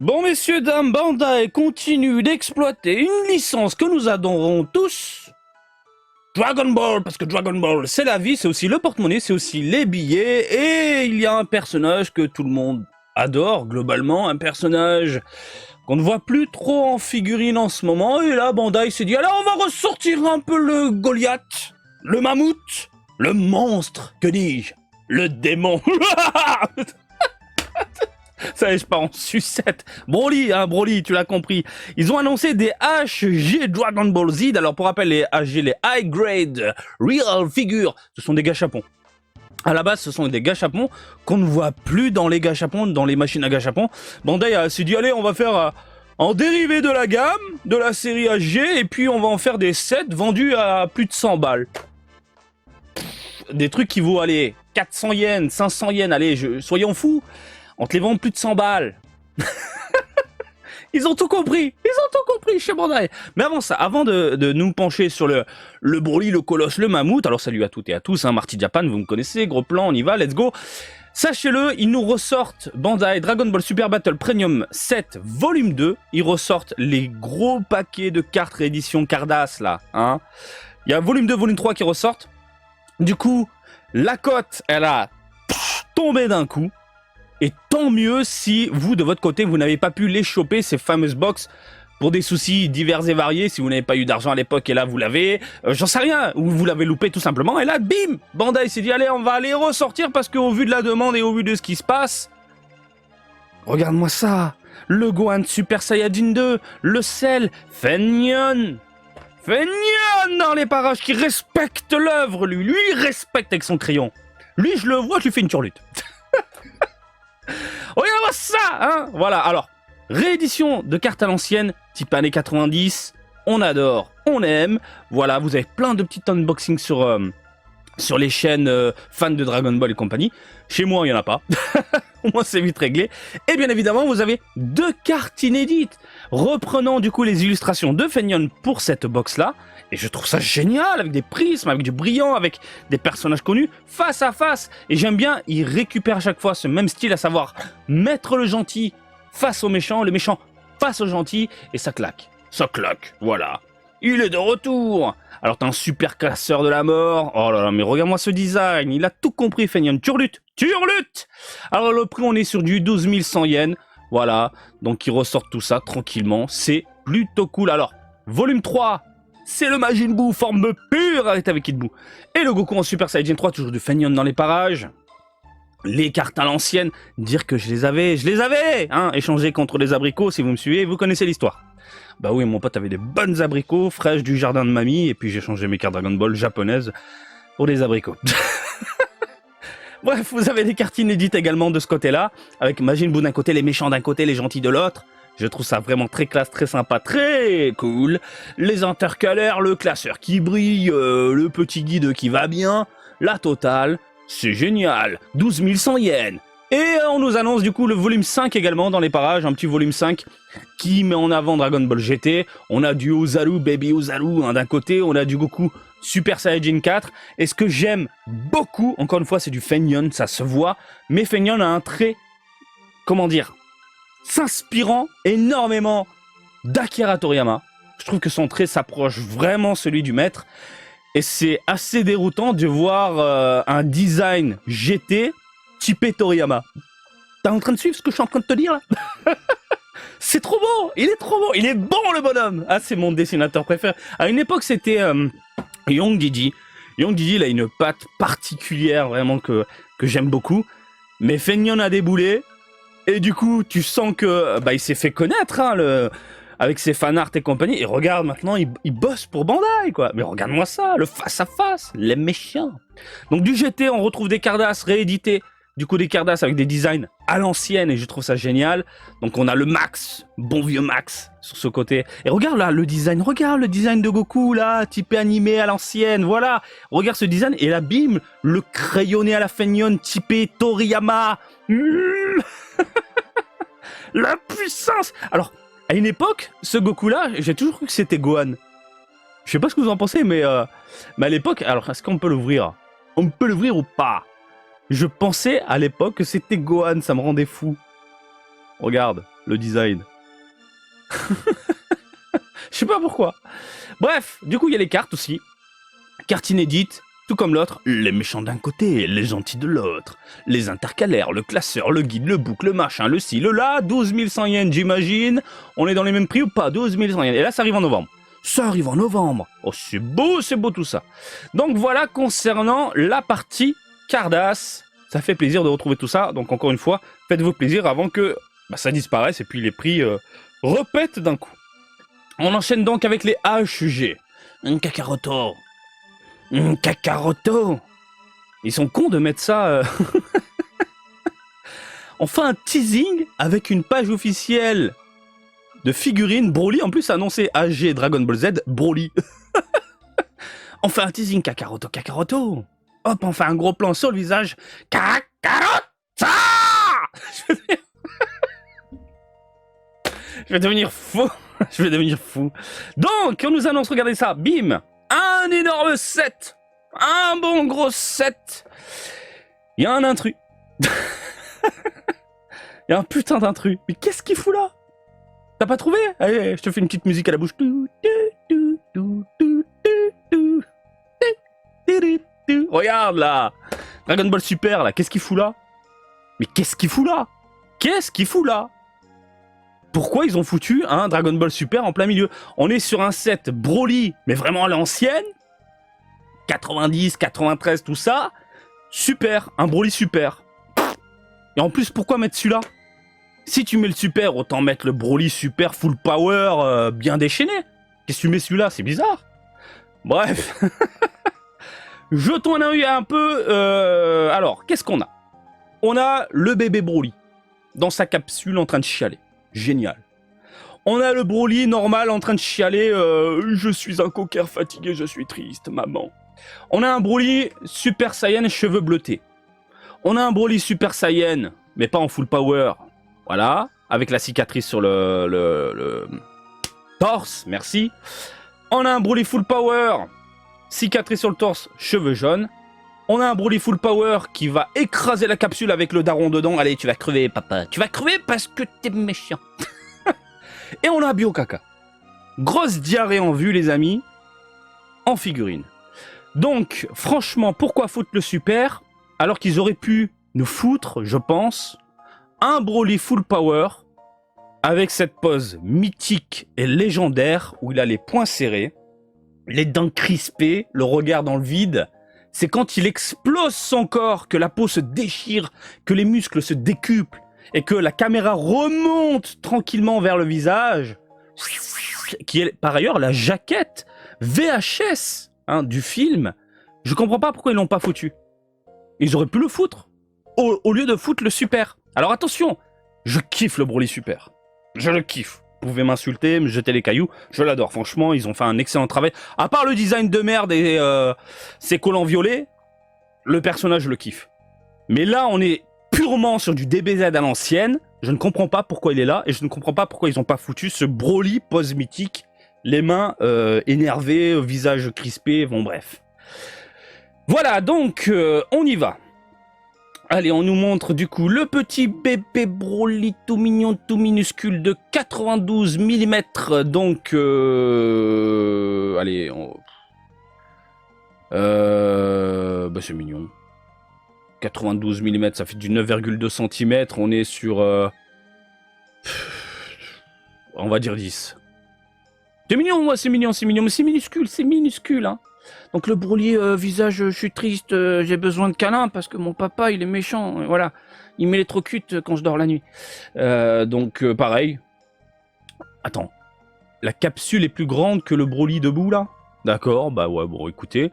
Bon, messieurs, dames, Bandai continue d'exploiter une licence que nous adorons tous. Dragon Ball, parce que Dragon Ball, c'est la vie, c'est aussi le porte-monnaie, c'est aussi les billets, et il y a un personnage que tout le monde adore, globalement, un personnage qu'on ne voit plus trop en figurine en ce moment, et là, Bandai s'est dit, allez, on va ressortir un peu le Goliath, le mammouth, le monstre, que dis-je, le démon. Ça y est, je pars en sucette. Broly, tu l'as compris. Ils ont annoncé des HG Dragon Ball Z. Alors, pour rappel, les HG, les High Grade Real Figures, ce sont des gâchapons. À la base, ce sont des gâchapons qu'on ne voit plus dans les gâchapons, dans les machines à gâchapons. Bandai s'est dit, allez, on va faire en dérivé de la gamme, de la série HG, et puis on va en faire des sets vendus à plus de 100 balles. Des trucs qui vaut, allez, 400 yens, 500 yens, allez, soyons fous. On te les vend plus de 100 balles. Ils ont tout compris chez Bandai. Mais avant ça, avant de nous pencher sur le Broly, le Colosse, le Mammouth, alors salut à toutes et à tous, hein, Marty Japan, vous me connaissez, gros plan, on y va, let's go. Sachez-le, ils nous ressortent Bandai Dragon Ball Super Battle Premium 7 Volume 2. Ils ressortent les gros paquets de cartes réédition Cardass là. Hein. Il y a Volume 2, Volume 3 qui ressortent. Du coup, la cote, elle a tombé d'un coup. Et tant mieux si vous, de votre côté, vous n'avez pas pu les choper, ces fameuses box, pour des soucis divers et variés, si vous n'avez pas eu d'argent à l'époque, et là vous l'avez, j'en sais rien, ou vous l'avez loupé tout simplement, et là, bim, Bandai s'est dit, allez, on va les ressortir, parce qu'au vu de la demande et au vu de ce qui se passe, regarde-moi ça, le Gohan Super Saiyajin 2, le Cell, Fenyon dans les parages, qui respecte l'œuvre, lui, il respecte avec son crayon. Lui, je le vois, je lui fais une turlute. Regarde-moi ça, hein. Voilà, alors, réédition de cartes à l'ancienne, type années 90, on adore, on aime. Voilà, vous avez plein de petits unboxings sur les chaînes fans de Dragon Ball et compagnie. Chez moi, il n'y en a pas. Au moins, c'est vite réglé. Et bien évidemment, vous avez 2 cartes inédites, reprenant du coup les illustrations de Fenyon pour cette box-là. Et je trouve ça génial, avec des prismes, avec du brillant, avec des personnages connus, face à face. Et j'aime bien, ils récupèrent à chaque fois ce même style, à savoir mettre le gentil face au méchant, le méchant face au gentil, et ça claque. Ça claque, voilà. Il est de retour. Alors t'as un super classeur de la mort. Oh là là, mais regarde-moi ce design, il a tout compris, Fenyon. Turlute. Alors le prix, on est sur du 12 100 yens. Voilà, donc ils ressortent tout ça tranquillement, c'est plutôt cool. Alors, volume 3, c'est le Majin Buu, forme pure avec Kid Buu. Et le Goku en Super Saiyan 3, toujours du Fenyon dans les parages. Les cartes à l'ancienne, dire que je les avais, hein, échangées contre des abricots, si vous me suivez, vous connaissez l'histoire. Bah oui, mon pote avait des bonnes abricots, fraîches du jardin de mamie, et puis j'ai changé mes cartes Dragon Ball japonaises pour des abricots. Bref, vous avez des cartes inédites également de ce côté-là, avec Majin Buu d'un côté, les méchants d'un côté, les gentils de l'autre. Je trouve ça vraiment très classe, très sympa, très cool. Les intercalaires, le classeur qui brille, le petit guide qui va bien, la totale, c'est génial. 12 100 yens. Et on nous annonce du coup le volume 5 également dans les parages, un petit volume 5 qui met en avant Dragon Ball GT. On a du Ozaru, Baby Ozaru hein, d'un côté, on a du Goku Super Saiyajin 4. Et ce que j'aime beaucoup, encore une fois, c'est du Fenyon, ça se voit. Mais Fenyon a un trait, comment dire, s'inspirant énormément d'Akira Toriyama. Je trouve que son trait s'approche vraiment celui du maître. Et c'est assez déroutant de voir un design GT typé Toriyama. T'es en train de suivre ce que je suis en train de te dire là? C'est trop beau, il est trop beau, il est bon le bonhomme. Ah, c'est mon dessinateur préféré. À une époque, c'était Young Didi. Young Didi, il a une patte particulière vraiment que j'aime beaucoup. Mais Fenyon a déboulé. Et du coup, tu sens que il s'est fait connaître hein, avec ses fanarts et compagnie. Et regarde, maintenant, il bosse pour Bandai, quoi. Mais regarde-moi ça, le face-à-face, les méchants. Donc du GT, on retrouve des Cardass réédités. Du coup, des Cardass avec des designs à l'ancienne. Et je trouve ça génial. Donc on a le Max, bon vieux Max, sur ce côté. Et regarde là, le design de Goku, là, typé animé à l'ancienne. Voilà, regarde ce design. Et là, bim, le crayonné à la Fenyon, typé Toriyama. La puissance. Alors, à une époque, ce Goku-là, j'ai toujours cru que c'était Gohan. Je sais pas ce que vous en pensez, mais à l'époque, alors est-ce qu'on peut l'ouvrir? On peut l'ouvrir ou pas? Je pensais à l'époque que c'était Gohan, ça me rendait fou. Regarde, le design. Je sais pas pourquoi. Bref, du coup, il y a les cartes aussi. Cartes inédites, tout comme l'autre. Les méchants d'un côté, les gentils de l'autre. Les intercalaires, le classeur, le guide, le book, le machin, le ci, le là. 12 100 yens, j'imagine. On est dans les mêmes prix ou pas? 12 100 yens. Et là, ça arrive en novembre. Ça arrive en novembre. Oh, c'est beau tout ça. Donc voilà concernant la partie Cardass. Ça fait plaisir de retrouver tout ça. Donc encore une fois, faites-vous plaisir avant que ça disparaisse et puis les prix repètent d'un coup. On enchaîne donc avec les HG. Un Kakaroto. Un Kakaroto. Ils sont cons de mettre ça. On fait un teasing avec une page officielle de figurines. Broly en plus a annoncé HG Dragon Ball Z. Broly. On fait un teasing Kakaroto, Kakaroto. Hop, on fait un gros plan sur le visage. Kakaroto. Je vais devenir fou. Je vais devenir fou. Donc, on nous annonce, regardez ça, bim, un énorme set. Un bon gros set. Il y a un intrus. Il y a un putain d'intrus. Mais qu'est-ce qu'il fout là? T'as pas trouvé? Allez, je te fais une petite musique à la bouche. Regarde là. Dragon Ball Super là, qu'est-ce qu'il fout là? Mais qu'est-ce qu'il fout là? Qu'est-ce qu'il fout là? Pourquoi ils ont foutu un Dragon Ball Super en plein milieu? On est sur un set Broly, mais vraiment à l'ancienne. 90, 93, tout ça. Super, un Broly Super. Et en plus, pourquoi mettre celui-là? Si tu mets le Super, autant mettre le Broly Super Full Power bien déchaîné. Qu'est-ce que tu mets celui-là? C'est bizarre. Bref. Jetons un œil un peu. Alors, qu'est-ce qu'on a? On a le bébé Broly dans sa capsule en train de chialer. Génial. On a le Broly normal en train de chialer. Je suis un coquin fatigué, je suis triste, maman. On a un Broly Super Saiyan cheveux bleutés. On a un Broly Super Saiyan, mais pas en full power. Voilà, avec la cicatrice sur le torse, merci. On a un Broly full power, cicatrice sur le torse, cheveux jaunes. On a un Broly full power qui va écraser la capsule avec le daron dedans. Allez, tu vas crever, papa. Tu vas crever parce que t'es méchant. Et on a Biokaka. Grosse diarrhée en vue, les amis. En figurine. Donc, franchement, pourquoi foutre le super alors qu'ils auraient pu nous foutre, je pense, un Broly full power avec cette pose mythique et légendaire où il a les poings serrés, les dents crispées, le regard dans le vide. C'est quand il explose son corps que la peau se déchire, que les muscles se décuplent et que la caméra remonte tranquillement vers le visage, qui est par ailleurs la jaquette VHS du film. Je comprends pas pourquoi ils l'ont pas foutu. Ils auraient pu le foutre au lieu de foutre le super. Alors attention, je kiffe le Broly Super. Je le kiffe. Vous pouvez m'insulter, me jeter les cailloux, je l'adore. Franchement, ils ont fait un excellent travail. À part le design de merde et ses collants violets, le personnage, je le kiffe. Mais là, on est purement sur du DBZ à l'ancienne. Je ne comprends pas pourquoi il est là et je ne comprends pas pourquoi ils n'ont pas foutu ce Broly pose mythique. Les mains énervées, visage crispé, bon bref. Voilà, donc on y va. Allez, on nous montre du coup le petit bébé Broly tout mignon, tout minuscule de 92 mm. Donc, allez, c'est mignon. 92 mm, ça fait du 9,2 cm. On est sur, on va dire 10. C'est mignon, moi, c'est mignon, mais c'est minuscule, hein. Donc le Broly, visage, je suis triste, j'ai besoin de câlin parce que mon papa, il est méchant, voilà. Il m'électrocute quand je dors la nuit. Donc pareil. Attends, la capsule est plus grande que le Broly debout, là? D'accord, bah ouais, bon, écoutez.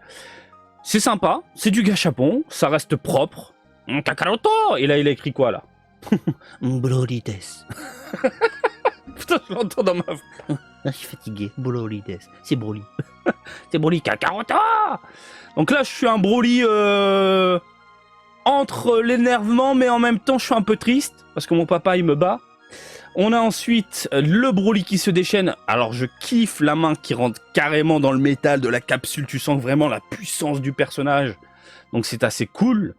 C'est sympa, c'est du gâchapon, ça reste propre. Kakaroto! Et là, il a écrit quoi, là? Broly des. Putain, je l'entends dans ma voix. Je suis fatigué. Broly des. C'est Broly. C'est Broly Kakaroto. Donc là, je suis un Broly entre l'énervement, mais en même temps, je suis un peu triste parce que mon papa, il me bat. On a ensuite le Broly qui se déchaîne. Alors, je kiffe la main qui rentre carrément dans le métal de la capsule. Tu sens vraiment la puissance du personnage. Donc, c'est assez cool.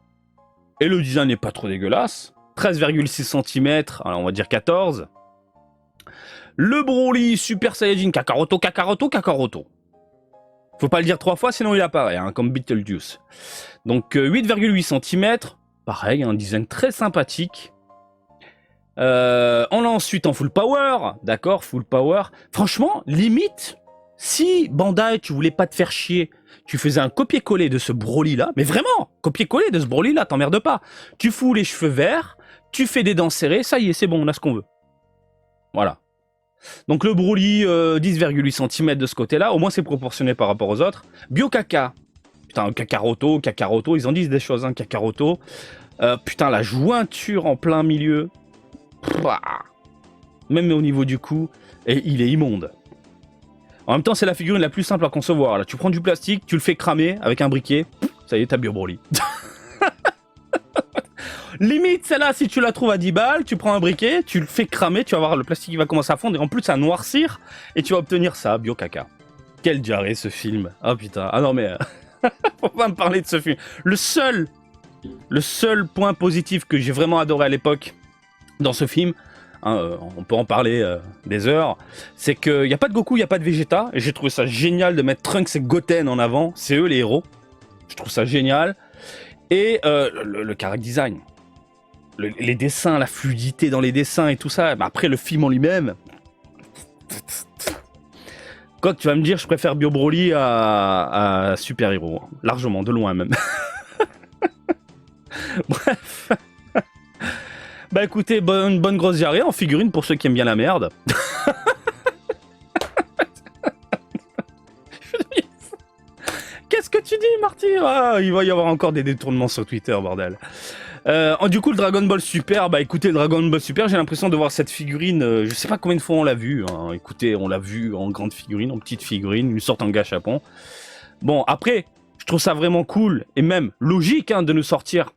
Et le design n'est pas trop dégueulasse. 13,6 cm. Alors, on va dire 14. Le Broly Super Saiyajin Kakaroto, Kakaroto, Kakaroto. Faut pas le dire 3 fois, sinon il apparaît, hein, comme Beetlejuice. Donc 8,8 cm, pareil, un design très sympathique. On l'a ensuite en full power, d'accord, full power. Franchement, limite, si Bandai, tu voulais pas te faire chier, tu faisais un copier-coller de ce Broly là, mais vraiment, copier-coller de ce Broly là, t'emmerdes pas. Tu fous les cheveux verts, tu fais des dents serrées, ça y est, c'est bon, on a ce qu'on veut. Voilà. Donc le Broly, 10,8 cm de ce côté-là, au moins c'est proportionné par rapport aux autres. Bio-Kaka. Putain, Kakaroto, Kakaroto, ils en disent des choses, hein, Kakaroto. Putain, la jointure en plein milieu. Pouah. Même au niveau du cou, et il est immonde. En même temps, c'est la figurine la plus simple à concevoir. Là, tu prends du plastique, tu le fais cramer avec un briquet, ça y est, t'as Bio Broly. Limite, celle-là, si tu la trouves à 10 balles, tu prends un briquet, tu le fais cramer, tu vas voir le plastique qui va commencer à fondre, et en plus à noircir, et tu vas obtenir ça, Bio-Kaka. Quel diarrhée ce film. Ah putain, ah non mais... faut pas me parler de ce film. Le seul point positif que j'ai vraiment adoré à l'époque dans ce film, hein, on peut en parler des heures, c'est qu'il n'y a pas de Goku, il n'y a pas de Vegeta, et j'ai trouvé ça génial de mettre Trunks et Goten en avant, c'est eux les héros. Je trouve ça génial. Et le character design. Les dessins, la fluidité dans les dessins et tout ça. Bah après, le film en lui-même... Quoi que tu vas me dire, je préfère Bio Broly à Super Hero. Hein. Largement, de loin même. Bref. Bah écoutez, bonne grosse diarrhée en figurine pour ceux qui aiment bien la merde. Qu'est-ce que tu dis, Marty? Ah, il va y avoir encore des détournements sur Twitter, bordel. Du coup, le Dragon Ball Super, bah écoutez, le Dragon Ball Super, j'ai l'impression de voir cette figurine, je sais pas combien de fois on l'a vu, hein. Écoutez, on l'a vu en grande figurine, en petite figurine, une sorte en gâchapon. Bon, après, je trouve ça vraiment cool, et même logique, hein, de nous sortir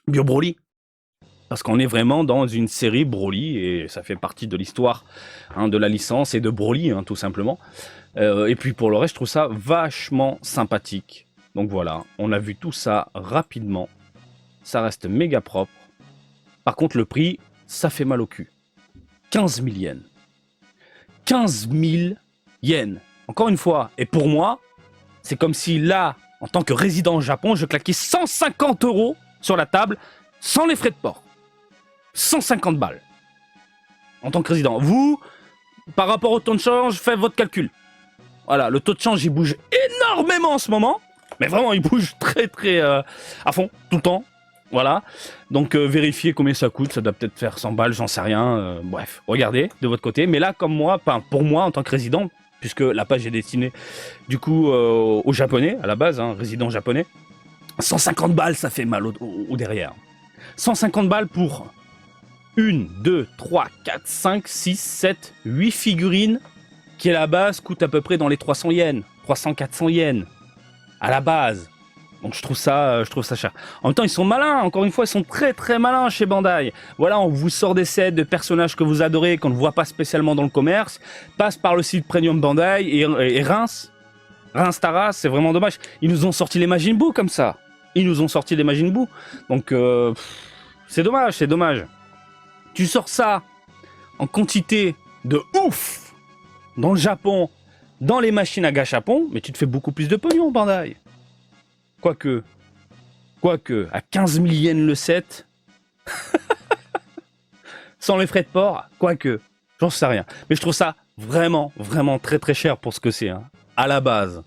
Bio Broly. Parce qu'on est vraiment dans une série Broly, et ça fait partie de l'histoire, hein, de la licence et de Broly, hein, tout simplement. Et puis pour le reste, je trouve ça vachement sympathique. Donc voilà, on a vu tout ça rapidement. Ça reste méga propre. Par contre, le prix, ça fait mal au cul. 15 000 yens. 15 000 yens. Encore une fois, et pour moi, c'est comme si là, en tant que résident au Japon, je claquais 150 € sur la table, sans les frais de port. 150 balles. En tant que résident. Vous, par rapport au taux de change, faites votre calcul. Voilà, le taux de change, il bouge énormément en ce moment. Mais vraiment, il bouge très à fond, tout le temps. Voilà, donc vérifiez combien ça coûte, ça doit peut-être faire 100 balles, j'en sais rien, bref, regardez de votre côté, mais là comme moi, pour moi en tant que résident, puisque la page est destinée du coup aux japonais à la base, hein, résident japonais, 150 balles ça fait mal au derrière. 150 balles pour 1, 2, 3, 4, 5, 6, 7, 8 figurines qui à la base coûtent à peu près dans les 300 yens, 300-400 yens, à la base. Donc je trouve ça cher. En même temps, ils sont malins. Encore une fois, ils sont très très malins chez Bandai. Voilà, on vous sort des sets de personnages que vous adorez, qu'on ne voit pas spécialement dans le commerce. Passe par le site Premium Bandai et Reims Taras, c'est vraiment dommage. Ils nous ont sorti les Majin Buu comme ça. Donc c'est dommage. Tu sors ça en quantité de ouf dans le Japon, dans les machines à gâchapon, mais tu te fais beaucoup plus de pognon, Bandai. Quoique, à 15 000 yens le set, sans les frais de port, quoique, j'en sais rien. Mais je trouve ça vraiment, vraiment très très cher pour ce que c'est, hein, à la base.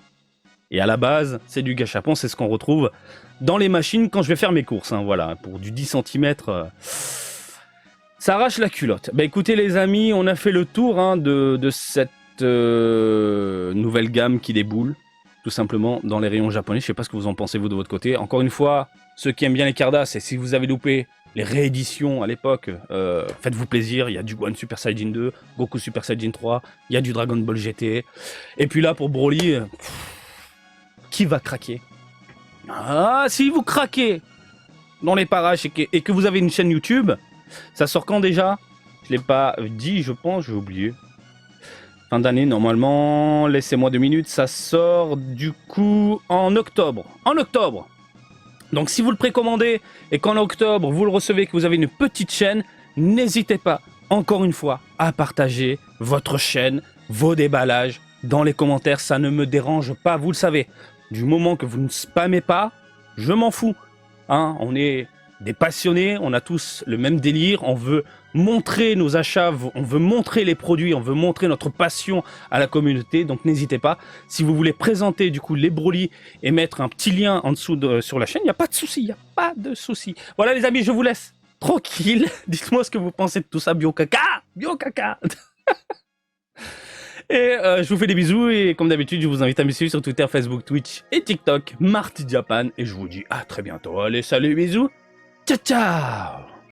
Et à la base, c'est du gâchapon, c'est ce qu'on retrouve dans les machines quand je vais faire mes courses, hein, voilà, pour du 10 cm, ça arrache la culotte. Bah écoutez les amis, on a fait le tour, hein, de cette nouvelle gamme qui déboule. Tout simplement dans les rayons japonais. Je sais pas ce que vous en pensez vous de votre côté. Encore une fois, ceux qui aiment bien les Cardass, et si vous avez loupé les rééditions à l'époque, faites-vous plaisir. Il y a du Gohan Super Saiyajin 2, Goku Super Saiyajin 3, il y a du Dragon Ball GT. Et puis là pour Broly, qui va craquer? Ah, si vous craquez dans les parages et que vous avez une chaîne YouTube, ça sort quand déjà? Je l'ai pas dit, je pense, j'ai oublié. Fin d'année, normalement, laissez-moi 2 minutes, ça sort du coup en octobre. Donc si vous le précommandez et qu'en octobre, vous le recevez, que vous avez une petite chaîne, n'hésitez pas encore une fois à partager votre chaîne, vos déballages dans les commentaires. Ça ne me dérange pas, vous le savez. Du moment que vous ne spammez pas, je m'en fous. Hein, on est des passionnés, on a tous le même délire, on veut montrer nos achats, on veut montrer les produits, on veut montrer notre passion à la communauté, donc n'hésitez pas. Si vous voulez présenter du coup les Broly et mettre un petit lien en dessous sur la chaîne, il n'y a pas de souci, il n'y a pas de souci. Voilà les amis, je vous laisse tranquille. Dites-moi ce que vous pensez de tout ça, bio caca, bio caca. Et je vous fais des bisous et comme d'habitude, je vous invite à me suivre sur Twitter, Facebook, Twitch et TikTok, Marty Japan. Et je vous dis à très bientôt. Allez, salut, bisous. Ciao, ciao.